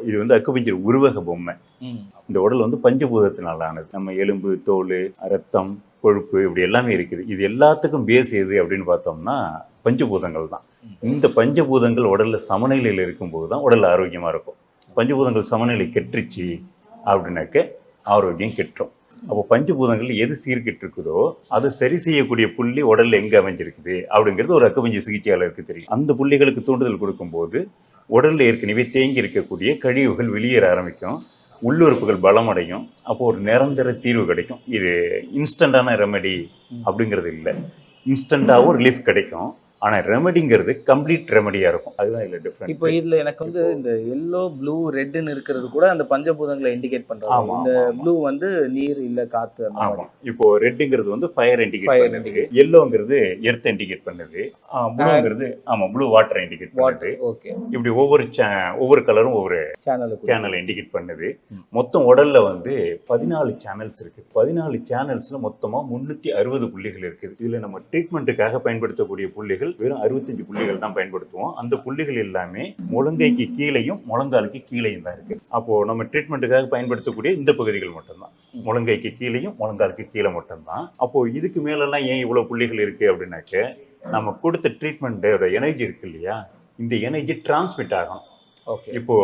இது வந்து அக்குபஞ்சர் உருவக பொம்மை. இந்த உடல் வந்து பஞ்சபூதத்தினால் ஆனது. நம்ம எலும்பு, தோல், ரத்தம், கொழுப்பு இப்படி எல்லாமே இருக்குது. இது எல்லாத்துக்கும் பேஸ் எது அப்படின்னு பார்த்தோம்னா பஞ்சபூதங்கள் தான். இந்த பஞ்சபூதங்கள் உடல்ல சமநிலையில் இருக்கும்போது தான் உடல் ஆரோக்கியமா இருக்கும். பஞ்சபூதங்கள் சமநிலை கெட்டுருச்சு அப்படின்னாக்க ஆரோக்கியம் கெட்டுரும். அப்போ பஞ்சபூதங்கள் எது சீர்கெட்டு இருக்குதோ அதை சரி செய்யக்கூடிய புள்ளி உடல்ல எங்க அமைஞ்சிருக்குது அப்படிங்கிறது ஒரு அக்குபஞ்சர் சிகிச்சையாளருக்கு தெரியும். அந்த புள்ளிகளுக்கு தூண்டுதல் கொடுக்கும்போது உடல்ல ஏற்கனவே தேங்கி இருக்கக்கூடிய கழிவுகள் வெளியேற ஆரம்பிக்கும், உள்ளுறுப்புகள் பலமடையும். அப்போ ஒரு நிரந்தர தீர்வு கிடைக்கும். இது இன்ஸ்டன்டான ரெமெடி அப்படிங்கிறது இல்லை. இன்ஸ்டன்டாகவும் ரிலீஃப் கிடைக்கும். ஆனால் ரெமெடிங்கிறது கம்ப்ளீட் ரெமெடியாக இருக்கும். அதுதான் இதில் டிஃப்ரெண்ட். இப்போ இதில் எனக்கு வந்து இந்த எல்லோ ப்ளூ ரெட்டுன்னு இருக்கிறது கூட அந்த பஞ்சபூதங்களை இண்டிகேட் பண்ணுறாங்க. இந்த ப்ளூ வந்து நீர் இல்லை காற்று. ஆமாம். இப்போ ரெட்டுங்கிறது வந்து ஃபயர் இண்டிகேட் பண்ணுது, எல்லோங்கிறது எர்த் இண்டிகேட் பண்ணுது, ப்ளூங்கிறது ப்ளூ வாட்டர் இண்டிகேட் பண்ணுது. ஓகே. இப்படி ஒவ்வொரு கலரும் ஒவ்வொரு சேனலை இண்டிகேட் பண்ணுது. மொத்தம் உடல்ல வந்து 14 சேனல்ஸ் இருக்கு. 14 சேனல்ஸ்ல மொத்தமா 360 புள்ளிகள் இருக்குது. இதுல நம்ம ட்ரீட்மெண்ட்டுக்காக பயன்படுத்தக்கூடிய புள்ளிகள் வெறும் 65 புள்ளிகள் தான் பயன்படுத்துவோம். அந்த புள்ளிகள் எல்லாமே முழங்கைக்கு கீழையும் முழங்காலுக்கு கீழையும் தான் இருக்கு. அப்போ நம்ம ட்ரீட்மெண்ட்டுக்காக பயன்படுத்தக்கூடிய இந்த பகுதிகள் மட்டும்தான், முழங்கைக்கு கீழையும் முழங்காலுக்கு கீழே மட்டும்தான். அப்போ இதுக்கு மேலெல்லாம் ஏன் இவ்வளவு புள்ளிகள் இருக்கு அப்படின்னாக்க, நம்ம கொடுத்த ட்ரீட்மெண்ட்டோட எனர்ஜி இருக்கு இல்லையா, இந்த எனர்ஜி டிரான்ஸ்மிட் ஆகும். இப்போ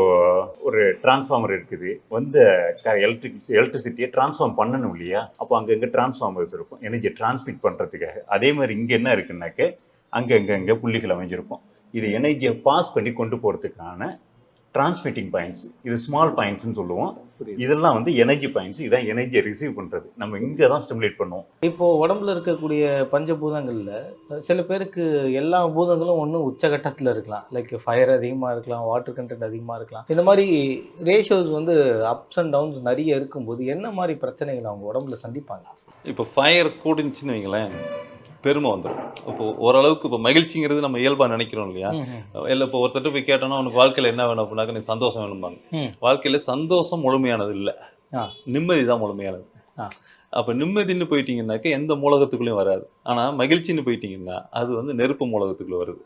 ஒரு டிரான்ஸ்ஃபார்மர் இருக்குது, வந்து எலக்ட்ரிசிட்டியை டிரான்ஸ்ஃபார்ம் பண்ணணும் இல்லையா, அப்போ அங்கங்க டிரான்ஸ்ஃபார்மர்ஸ் இருக்கும் எனர்ஜியை டிரான்ஸ்மிட் பண்றதுக்காக. அதே மாதிரி இங்க என்ன இருக்குன்னாக்க அங்கே புள்ளிகள் அமைஞ்சிருக்கும். இது எனர்ஜியை பாஸ் பண்ணி கொண்டு போகிறதுக்கான டிரான்ஸ்மிட்டிங் பாயிண்ட்ஸ். இது ஸ்மால் பாயிண்ட்ஸ்ன்னு சொல்லுவோம். இதெல்லாம் வந்து எனர்ஜி பாயிண்ட்ஸ். இதான் எனர்ஜியை ரிசீவ் பண்ணுறது. நம்ம இங்கே தான் ஸ்டிமுலேட் பண்ணுவோம். இப்போ உடம்புல இருக்கக்கூடிய பஞ்சபூதங்களில் சில பேருக்கு எல்லா பூதங்களும் ஒன்றும் உச்சகட்டத்தில் இருக்கலாம். லைக் ஃபயர் அதிகமாக இருக்கலாம், வாட்டர் கண்டென்ட் அதிகமாக இருக்கலாம். இந்த மாதிரி ரேஷியோஸ் வந்து அப்ஸ் அண்ட் டவுன்ஸ் நிறைய இருக்கும்போது என்ன மாதிரி பிரச்சனைகள் அவங்க உடம்புல சந்திப்பாங்க? இப்போ ஃபயர் கூடிச்சுன்னு வைங்களேன், பெருமை வந்துடும். இப்போ ஓரளவுக்கு இப்போ மகிழ்ச்சிங்கிறது நம்ம இயல்பாக நினைக்கிறோம் இல்லையா. இல்லை இப்போ ஒருத்தர் போய் கேட்டோம்னா உனக்கு வாழ்க்கையில் என்ன வேணும் அப்படின்னாக்க நீ சந்தோஷம் வேணும்பாங்க. வாழ்க்கையில் சந்தோஷம் முழுமையானது இல்லை, நிம்மதி தான் முழுமையானது. அப்போ நிம்மதின்னு போயிட்டீங்கன்னாக்க எந்த மூலகத்துக்குள்ளேயும் வராது. ஆனால் மகிழ்ச்சின்னு போயிட்டீங்கன்னா அது வந்து நெருப்பு மூலகத்துக்குள்ளே வருது.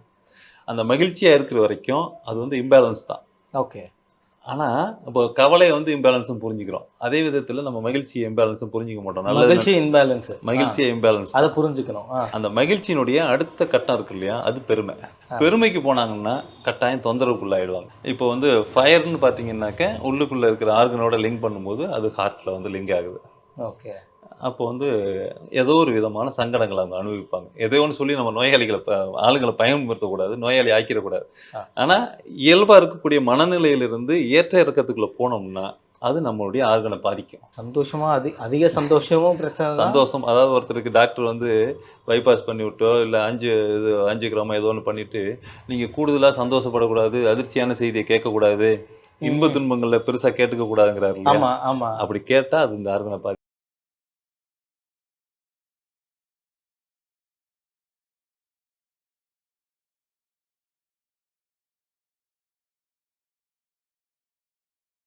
அந்த மகிழ்ச்சியாக இருக்கிற வரைக்கும் அது வந்து இம்பேலன்ஸ் தான். ஓகே. ஆனால் இப்போ கவலையை வந்து இம்பேலன்ஸும் புரிஞ்சுக்கிறோம். அதே விதத்தில் நம்ம மகிழ்ச்சியை இம்பேலன்ஸும் புரிஞ்சிக்க மாட்டோம். மகிழ்ச்சியை இம்பேலன்ஸ் அதை புரிஞ்சுக்கணும். அந்த மகிழ்ச்சியினுடைய அடுத்த கட்டம் இருக்கு இல்லையா, அது பெருமை. பெருமைக்கு போனாங்கன்னா கட்டாயம் தொந்தரவுக்குள்ளாயிடுவாங்க. இப்போ வந்து ஃபயர்னு பார்த்தீங்கன்னாக்க உள்ளுக்குள்ளே இருக்கிற ஆர்கனோட லிங்க் பண்ணும்போது அது ஹார்ட்டில் வந்து லிங்க் ஆகுது. ஓகே. அப்போ வந்து ஏதோ ஒரு விதமான சங்கடங்களை அவங்க அனுபவிப்பாங்க. எதோ ஒன்று சொல்லி நம்ம ஆளுங்களை பயன்படுத்தக்கூடாது, நோயாளி ஆக்கிடக்கூடாது. ஆனால் இயல்பாக இருக்கக்கூடிய மனநிலையிலிருந்து ஏற்ற இறக்கத்துக்குள்ளே போனோம்னா அது நம்மளுடைய ஆர்கனை பாதிக்கும். அதிக சந்தோஷமும் பிரச்சனை. சந்தோஷம், அதாவது ஒருத்தருக்கு டாக்டர் வந்து பைபாஸ் பண்ணி விட்டோ இல்லை 5 கிராமோ ஏதோ ஒன்று பண்ணிவிட்டு நீங்கள் கூடுதலாக சந்தோஷப்படக்கூடாது, அதிர்ச்சியான செய்தியை கேட்கக்கூடாது, இன்ப துன்பங்களில் பெருசாக கேட்டுக்க கூடாதுங்கிறாரு. ஆமாம். அப்படி கேட்டால் அது இந்த ஆர்கனை பாதிக்கும்.